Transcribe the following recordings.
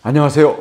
안녕하세요.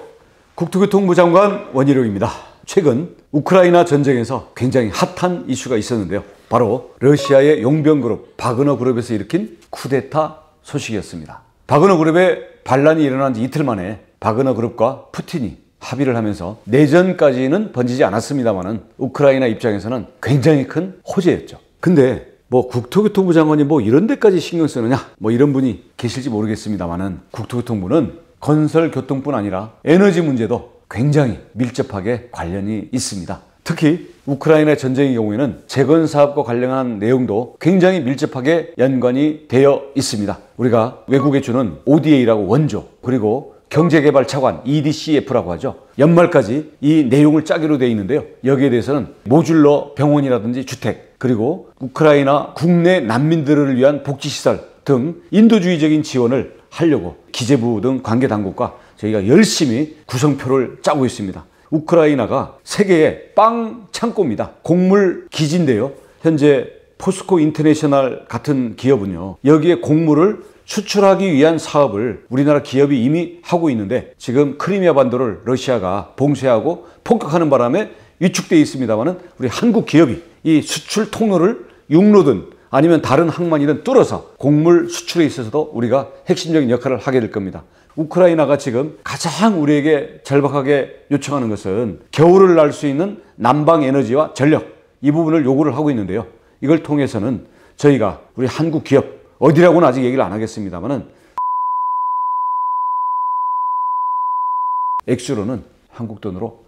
국토교통부 장관 원희룡입니다. 최근 우크라이나 전쟁에서 굉장히 핫한 이슈가 있었는데요. 바로 러시아의 용병그룹 바그너 그룹에서 일으킨 쿠데타 소식이었습니다. 바그너 그룹의 반란이 일어난 지 이틀 만에 바그너 그룹과 푸틴이 합의를 하면서 내전까지는 번지지 않았습니다만은 우크라이나 입장에서는 굉장히 큰 호재였죠. 근데 국토교통부 장관이 이런 데까지 신경 쓰느냐 이런 분이 계실지 모르겠습니다만은 국토교통부는 건설 교통뿐 아니라 에너지 문제도 굉장히 밀접하게 관련이 있습니다. 특히 우크라이나 전쟁의 경우에는 재건 사업과 관련한 내용도 굉장히 밀접하게 연관이 되어 있습니다. 우리가 외국에 주는 ODA라고 원조, 그리고 경제개발 차관 EDCF라고 하죠. 연말까지 이 내용을 짜기로 되어 있는데요. 여기에 대해서는 모듈러 병원이라든지 주택, 그리고 우크라이나 국내 난민들을 위한 복지시설 등 인도주의적인 지원을 하려고 기재부 등 관계 당국과 저희가 열심히 구성표를 짜고 있습니다. 우크라이나가 세계의 빵 창고입니다. 곡물 기지인데요. 현재 포스코 인터내셔널 같은 기업은요, 여기에 곡물을 수출하기 위한 사업을 우리나라 기업이 이미 하고 있는데, 지금 크리미아 반도를 러시아가 봉쇄하고 폭격하는 바람에 위축되어 있습니다만은 우리 한국 기업이 이 수출 통로를 육로든 아니면 다른 항만이든 뚫어서 곡물 수출에 있어서도 우리가 핵심적인 역할을 하게 될 겁니다. 우크라이나가 지금 가장 우리에게 절박하게 요청하는 것은 겨울을 날 수 있는 난방 에너지와 전력, 이 부분을 요구를 하고 있는데요. 이걸 통해서는 저희가 우리 한국 기업, 어디라고는 아직 얘기를 안 하겠습니다만은 액수로는 한국 돈으로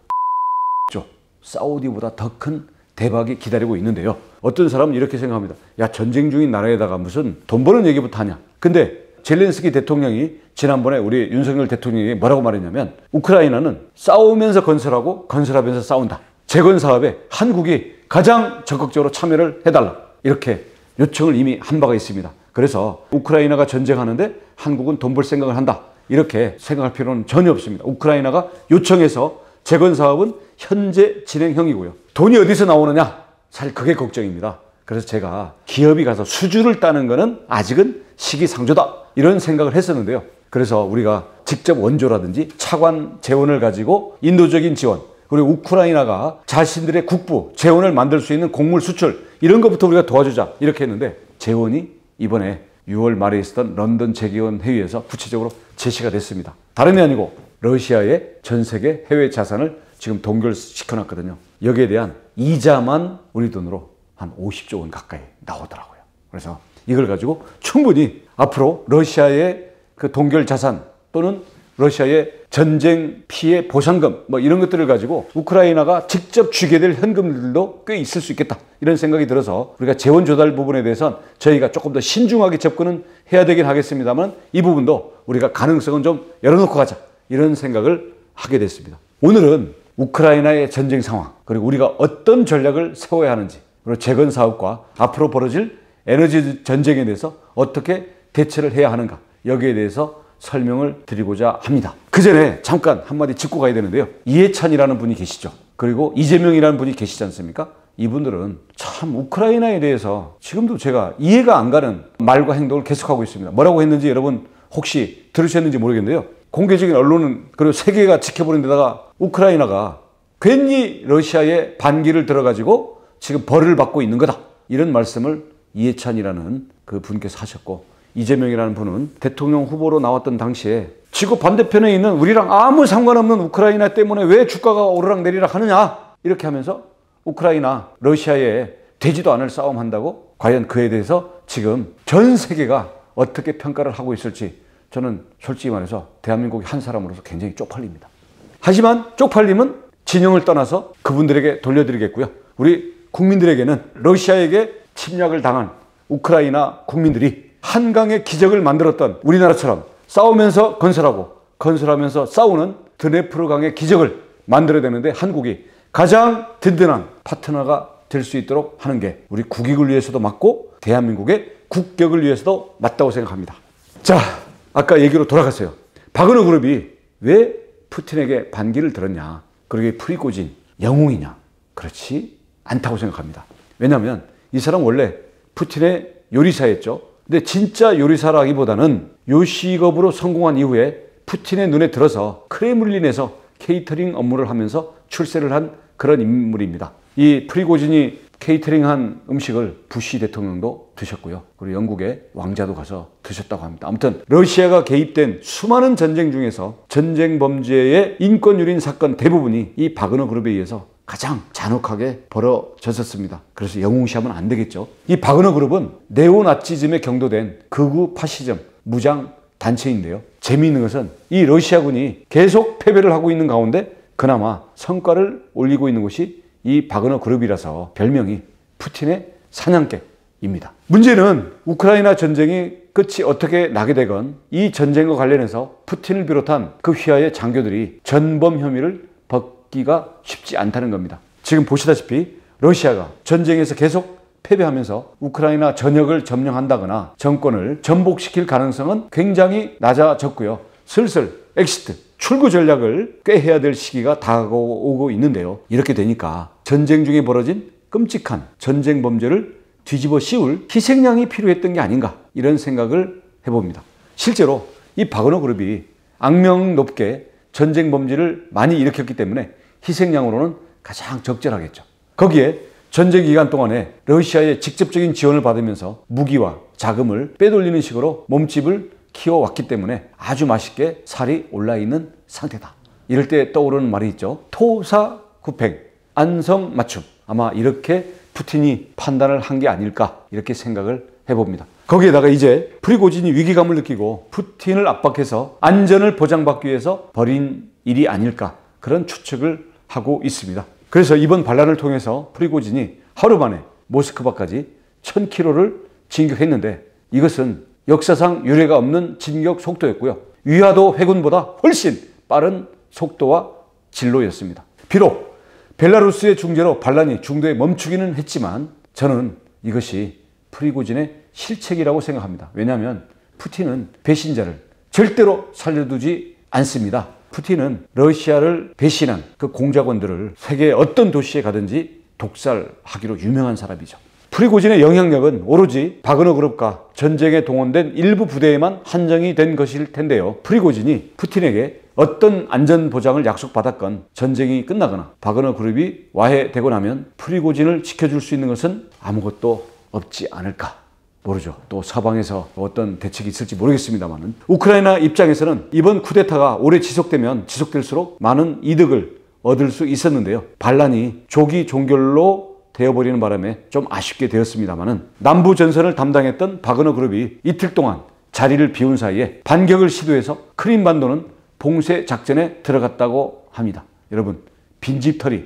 사우디보다 더 큰 대박이 기다리고 있는데요. 어떤 사람은 이렇게 생각합니다. 야, 전쟁 중인 나라에다가 무슨 돈 버는 얘기부터 하냐. 근데 젤렌스키 대통령이 지난번에 우리 윤석열 대통령이 뭐라고 말했냐면, 우크라이나는 싸우면서 건설하고 건설하면서 싸운다. 재건 사업에 한국이 가장 적극적으로 참여를 해달라. 이렇게 요청을 이미 한 바가 있습니다. 그래서 우크라이나가 전쟁하는데 한국은 돈 벌 생각을 한다. 이렇게 생각할 필요는 전혀 없습니다. 우크라이나가 요청해서 재건 사업은 현재 진행형이고요. 돈이 어디서 나오느냐? 사실 그게 걱정입니다. 그래서 제가 기업이 가서 수주를 따는 거는 아직은 시기상조다, 이런 생각을 했었는데요. 그래서 우리가 직접 원조라든지 차관 재원을 가지고 인도적인 지원, 그리고 우크라이나가 자신들의 국부 재원을 만들 수 있는 곡물 수출, 이런 것부터 우리가 도와주자, 이렇게 했는데 재원이 이번에 6월 말에 있었던 런던 재계원 회의에서 구체적으로 제시가 됐습니다. 다름이 아니고 러시아의 전 세계 해외 자산을 지금 동결시켜놨거든요. 여기에 대한 이자만 우리 돈으로 한 50조 원 가까이 나오더라고요. 그래서 이걸 가지고 충분히 앞으로 러시아의 그 동결 자산 또는 러시아의 전쟁 피해 보상금 이런 것들을 가지고 우크라이나가 직접 주게 될 현금들도 꽤 있을 수 있겠다, 이런 생각이 들어서 우리가 재원 조달 부분에 대해서는 저희가 조금 더 신중하게 접근은 해야 되긴 하겠습니다만, 이 부분도 우리가 가능성은 좀 열어놓고 가자, 이런 생각을 하게 됐습니다. 오늘은 우크라이나의 전쟁 상황, 그리고 우리가 어떤 전략을 세워야 하는지, 그리고 재건 사업과 앞으로 벌어질 에너지 전쟁에 대해서 어떻게 대처를 해야 하는가, 여기에 대해서 설명을 드리고자 합니다. 그 전에 잠깐 한마디 짚고 가야 되는데요. 이해찬이라는 분이 계시죠. 그리고 이재명이라는 분이 계시지 않습니까? 이분들은 참 우크라이나에 대해서 지금도 제가 이해가 안 가는 말과 행동을 계속하고 있습니다. 뭐라고 했는지 여러분 혹시 들으셨는지 모르겠는데요. 공개적인 언론은, 그리고 세계가 지켜보는 데다가 우크라이나가 괜히 러시아의 반기를 들어가지고 지금 벌을 받고 있는 거다, 이런 말씀을 이해찬이라는 그 분께서 하셨고, 이재명이라는 분은 대통령 후보로 나왔던 당시에 지구 반대편에 있는 우리랑 아무 상관없는 우크라이나 때문에 왜 주가가 오르락내리락 하느냐, 이렇게 하면서 우크라이나 러시아에 되지도 않을 싸움 한다고, 과연 그에 대해서 지금 전 세계가 어떻게 평가를 하고 있을지 저는 솔직히 말해서 대한민국의 한 사람으로서 굉장히 쪽팔립니다. 하지만 쪽팔림은 진영을 떠나서 그분들에게 돌려드리겠고요. 우리 국민들에게는 러시아에게 침략을 당한 우크라이나 국민들이 한강의 기적을 만들었던 우리나라처럼 싸우면서 건설하고 건설하면서 싸우는 드네프르강의 기적을 만들어야 되는데, 한국이 가장 든든한 파트너가 될 수 있도록 하는 게 우리 국익을 위해서도 맞고 대한민국의 국격을 위해서도 맞다고 생각합니다. 자, 아까 얘기로 돌아갔어요. 바그너 그룹이 왜 푸틴에게 반기를 들었냐, 그러게 프리고진 영웅이냐? 그렇지 않다고 생각합니다. 왜냐하면 이 사람 원래 푸틴의 요리사였죠. 근데 진짜 요리사라기보다는 요식업으로 성공한 이후에 푸틴의 눈에 들어서 크레물린에서 케이터링 업무를 하면서 출세를 한 그런 인물입니다. 이 프리고진이 케이터링한 음식을 부시 대통령도 드셨고요. 그리고 영국의 왕자도 가서 드셨다고 합니다. 아무튼 러시아가 개입된 수많은 전쟁 중에서 전쟁 범죄의 인권 유린 사건 대부분이 이 바그너 그룹에 의해서 가장 잔혹하게 벌어졌었습니다. 그래서 영웅시하면 안 되겠죠. 이 바그너 그룹은 네오나치즘에 경도된 극우 파시즘 무장 단체인데요. 재미있는 것은 이 러시아군이 계속 패배를 하고 있는 가운데 그나마 성과를 올리고 있는 곳이 이 바그너 그룹이라서 별명이 푸틴의 사냥개입니다. 문제는 우크라이나 전쟁이 끝이 어떻게 나게 되건 이 전쟁과 관련해서 푸틴을 비롯한 그 휘하의 장교들이 전범 혐의를 벗기가 쉽지 않다는 겁니다. 지금 보시다시피 러시아가 전쟁에서 계속 패배하면서 우크라이나 전역을 점령한다거나 정권을 전복시킬 가능성은 굉장히 낮아졌고요. 슬슬 엑시트, 출구 전략을 꾀해야 될 시기가 다가오고 있는데요. 이렇게 되니까 전쟁 중에 벌어진 끔찍한 전쟁 범죄를 뒤집어 씌울 희생양이 필요했던 게 아닌가 이런 생각을 해봅니다. 실제로 이 바그너 그룹이 악명 높게 전쟁 범죄를 많이 일으켰기 때문에 희생양으로는 가장 적절하겠죠. 거기에 전쟁 기간 동안에 러시아의 직접적인 지원을 받으면서 무기와 자금을 빼돌리는 식으로 몸집을 키워왔기 때문에 아주 맛있게 살이 올라있는 상태다. 이럴 때 떠오르는 말이 있죠. 토사구팽, 안성맞춤. 아마 이렇게 푸틴이 판단을 한 게 아닐까 이렇게 생각을 해봅니다. 거기에다가 이제 프리고진이 위기감을 느끼고 푸틴을 압박해서 안전을 보장받기 위해서 벌인 일이 아닐까 그런 추측을 하고 있습니다. 그래서 이번 반란을 통해서 프리고진이 하루 만에 모스크바까지 1000km를 진격했는데 이것은 역사상 유례가 없는 진격 속도였고요. 위화도 회군보다 훨씬 빠른 속도와 진로였습니다. 비록 벨라루스의 중재로 반란이 중도에 멈추기는 했지만 저는 이것이 프리고진의 실책이라고 생각합니다. 왜냐하면 푸틴은 배신자를 절대로 살려두지 않습니다. 푸틴은 러시아를 배신한 그 공작원들을 세계의 어떤 도시에 가든지 독살하기로 유명한 사람이죠. 프리고진의 영향력은 오로지 바그너 그룹과 전쟁에 동원된 일부 부대에만 한정이 된 것일 텐데요. 프리고진이 푸틴에게 어떤 안전보장을 약속받았건 전쟁이 끝나거나 바그너 그룹이 와해되고 나면 프리고진을 지켜줄 수 있는 것은 아무것도 없지 않을까. 모르죠. 또 서방에서 어떤 대책이 있을지 모르겠습니다만 우크라이나 입장에서는 이번 쿠데타가 오래 지속되면 지속될수록 많은 이득을 얻을 수 있었는데요. 반란이 조기 종결로 되어버리는 바람에 좀 아쉽게 되었습니다만 남부 전선을 담당했던 바그너 그룹이 이틀 동안 자리를 비운 사이에 반격을 시도해서 크림반도는 봉쇄 작전에 들어갔다고 합니다. 여러분 빈집털이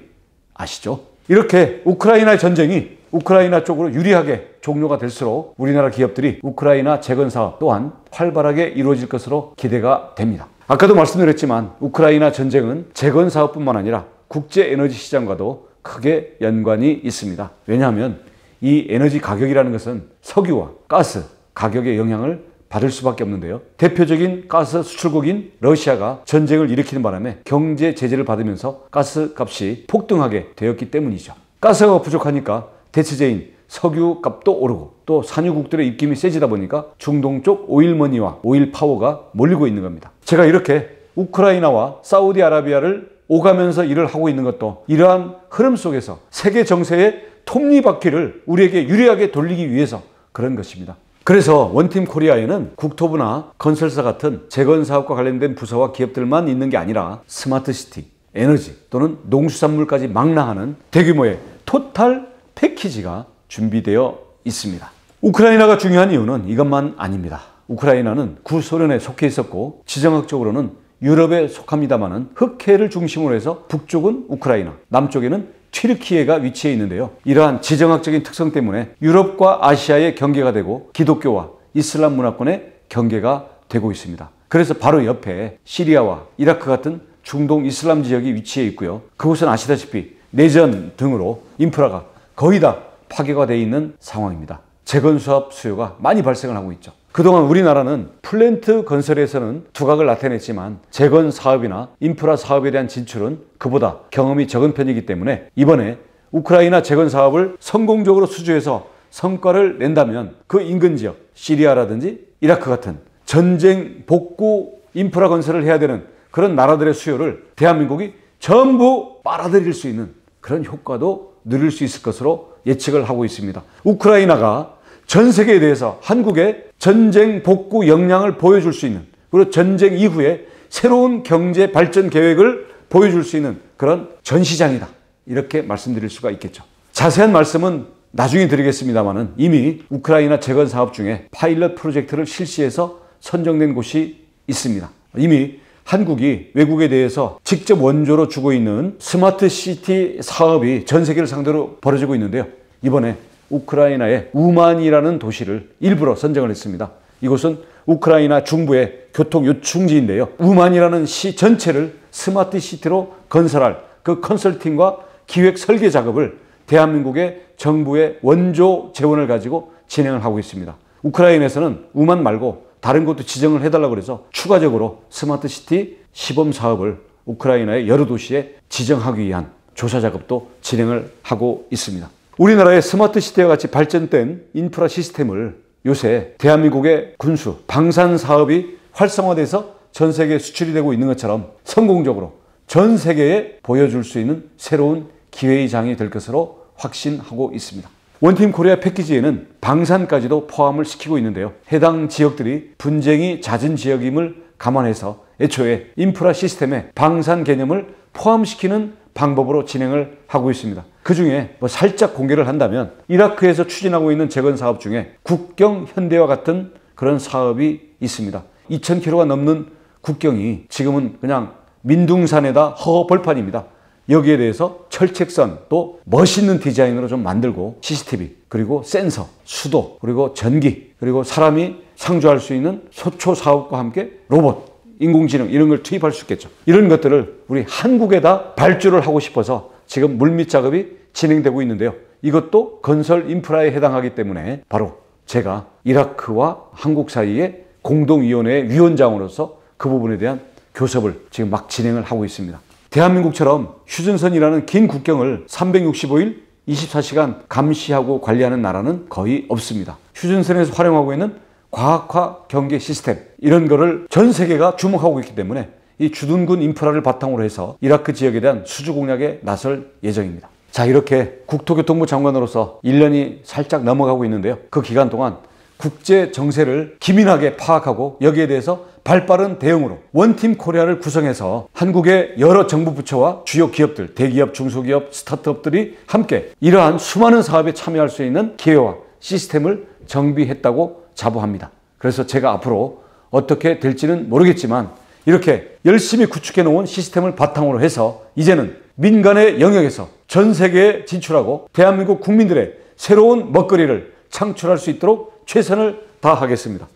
아시죠? 이렇게 우크라이나 전쟁이 우크라이나 쪽으로 유리하게 종료가 될수록 우리나라 기업들이 우크라이나 재건 사업 또한 활발하게 이루어질 것으로 기대가 됩니다. 아까도 말씀드렸지만 우크라이나 전쟁은 재건 사업뿐만 아니라 국제 에너지 시장과도 크게 연관이 있습니다. 왜냐하면 이 에너지 가격이라는 것은 석유와 가스 가격의 영향을 받을 수밖에 없는데요. 대표적인 가스 수출국인 러시아가 전쟁을 일으키는 바람에 경제 제재를 받으면서 가스 값이 폭등하게 되었기 때문이죠. 가스가 부족하니까 대체제인 석유 값도 오르고 또 산유국들의 입김이 세지다 보니까 중동 쪽 오일머니와 오일 파워가 몰리고 있는 겁니다. 제가 이렇게 우크라이나와 사우디아라비아를 오가면서 일을 하고 있는 것도 이러한 흐름 속에서 세계 정세의 톱니바퀴를 우리에게 유리하게 돌리기 위해서 그런 것입니다. 그래서 원팀 코리아에는 국토부나 건설사 같은 재건 사업과 관련된 부서와 기업들만 있는 게 아니라 스마트시티, 에너지 또는 농수산물까지 망라하는 대규모의 토탈 패키지가 준비되어 있습니다. 우크라이나가 중요한 이유는 이것만 아닙니다. 우크라이나는 구소련에 속해 있었고 지정학적으로는 유럽에 속합니다마는 흑해를 중심으로 해서 북쪽은 우크라이나, 남쪽에는 튀르키예가 위치해 있는데요. 이러한 지정학적인 특성 때문에 유럽과 아시아의 경계가 되고 기독교와 이슬람 문화권의 경계가 되고 있습니다. 그래서 바로 옆에 시리아와 이라크 같은 중동 이슬람 지역이 위치해 있고요. 그곳은 아시다시피 내전 등으로 인프라가 거의 다 파괴가 되어 있는 상황입니다. 재건 사업 수요가 많이 발생을 하고 있죠. 그동안 우리나라는 플랜트 건설에서는 두각을 나타냈지만 재건 사업이나 인프라 사업에 대한 진출은 그보다 경험이 적은 편이기 때문에 이번에 우크라이나 재건 사업을 성공적으로 수주해서 성과를 낸다면 그 인근 지역 시리아라든지 이라크 같은 전쟁 복구 인프라 건설을 해야 되는 그런 나라들의 수요를 대한민국이 전부 빨아들일 수 있는 그런 효과도 누릴 수 있을 것으로 예측을 하고 있습니다. 우크라이나가 전 세계에 대해서 한국의 전쟁 복구 역량을 보여줄 수 있는, 그리고 전쟁 이후에 새로운 경제 발전 계획을 보여줄 수 있는 그런 전시장이다, 이렇게 말씀드릴 수가 있겠죠. 자세한 말씀은 나중에 드리겠습니다만은 이미 우크라이나 재건 사업 중에 파일럿 프로젝트를 실시해서 선정된 곳이 있습니다. 이미 한국이 외국에 대해서 직접 원조로 주고 있는 스마트 시티 사업이 전 세계를 상대로 벌어지고 있는데요. 이번에 우크라이나의 우만이라는 도시를 일부러 선정을 했습니다. 이곳은 우크라이나 중부의 교통 요충지인데요. 우만이라는 시 전체를 스마트 시티로 건설할 그 컨설팅과 기획 설계 작업을 대한민국의 정부의 원조 재원을 가지고 진행을 하고 있습니다. 우크라이나에서는 우만 말고 다른 곳도 지정을 해달라고 해서 추가적으로 스마트 시티 시범 사업을 우크라이나의 여러 도시에 지정하기 위한 조사 작업도 진행을 하고 있습니다. 우리나라의 스마트 시티와 같이 발전된 인프라 시스템을 요새 대한민국의 군수, 방산 사업이 활성화돼서 전 세계에 수출이 되고 있는 것처럼 성공적으로 전 세계에 보여줄 수 있는 새로운 기회의 장이 될 것으로 확신하고 있습니다. 원팀 코리아 패키지에는 방산까지도 포함을 시키고 있는데요. 해당 지역들이 분쟁이 잦은 지역임을 감안해서 애초에 인프라 시스템에 방산 개념을 포함시키는 방법으로 진행을 하고 있습니다. 그 중에 살짝 공개를 한다면 이라크에서 추진하고 있는 재건 사업 중에 국경 현대화 같은 그런 사업이 있습니다. 2000km가 넘는 국경이 지금은 그냥 민둥산에다 허허벌판입니다. 여기에 대해서 철책선, 또 멋있는 디자인으로 좀 만들고 CCTV, 그리고 센서, 수도, 그리고 전기, 그리고 사람이 상주할 수 있는 소초 사업과 함께 로봇, 인공지능 이런 걸 투입할 수 있겠죠. 이런 것들을 우리 한국에다 발주를 하고 싶어서 지금 물밑 작업이 진행되고 있는데요. 이것도 건설 인프라에 해당하기 때문에 바로 제가 이라크와 한국 사이의 공동위원회의 위원장으로서 그 부분에 대한 교섭을 지금 막 진행을 하고 있습니다. 대한민국처럼 휴전선이라는 긴 국경을 365일 24시간 감시하고 관리하는 나라는 거의 없습니다. 휴전선에서 활용하고 있는 과학화 경계 시스템, 이런 거를 전 세계가 주목하고 있기 때문에 이 주둔군 인프라를 바탕으로 해서 이라크 지역에 대한 수주 공략에 나설 예정입니다. 자, 이렇게 국토교통부 장관으로서 1년이 살짝 넘어가고 있는데요. 그 기간 동안 국제 정세를 기민하게 파악하고 여기에 대해서 발빠른 대응으로 원팀 코리아를 구성해서 한국의 여러 정부 부처와 주요 기업들, 대기업, 중소기업, 스타트업들이 함께 이러한 수많은 사업에 참여할 수 있는 기회와 시스템을 정비했다고 자부합니다. 그래서 제가 앞으로 어떻게 될지는 모르겠지만 이렇게 열심히 구축해 놓은 시스템을 바탕으로 해서 이제는 민간의 영역에서 전 세계에 진출하고 대한민국 국민들의 새로운 먹거리를 창출할 수 있도록 최선을 다하겠습니다.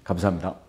감사합니다.